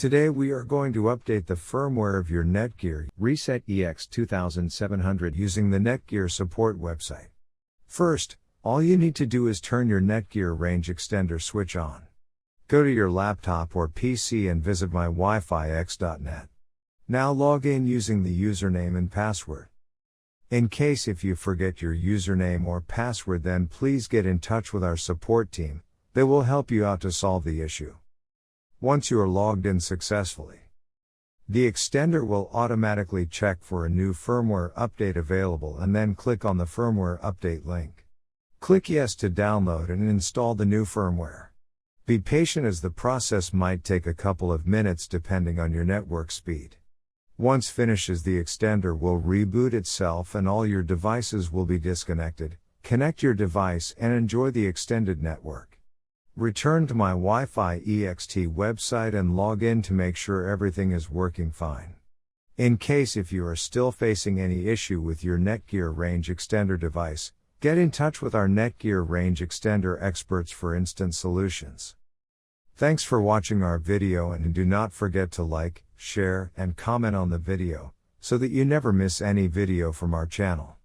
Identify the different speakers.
Speaker 1: Today we are going to update the firmware of your Netgear Range EX2700 using the Netgear support website. First, all you need to do is turn your Netgear Range Extender switch on. Go to your laptop or PC and visit mywifiX.net. Now log in using the username and password. In case if you forget your username or password, then please get in touch with our support team. They will help you out to solve the issue. Once you are logged in successfully, the extender will automatically check for a new firmware update available and then click on the firmware update link. Click yes to download and install the new firmware. Be patient as the process might take a couple of minutes depending on your network speed. Once finishes, the extender will reboot itself and all your devices will be disconnected. Connect your device and enjoy the extended network. Return to my Wi-Fi EXT website and log in to make sure everything is working fine. In case if you are still facing any issue with your Netgear Range Extender device, get in touch with our Netgear Range Extender experts for instant solutions. Thanks for watching our video, and do not forget to like, share, and comment on the video, so that you never miss any video from our channel.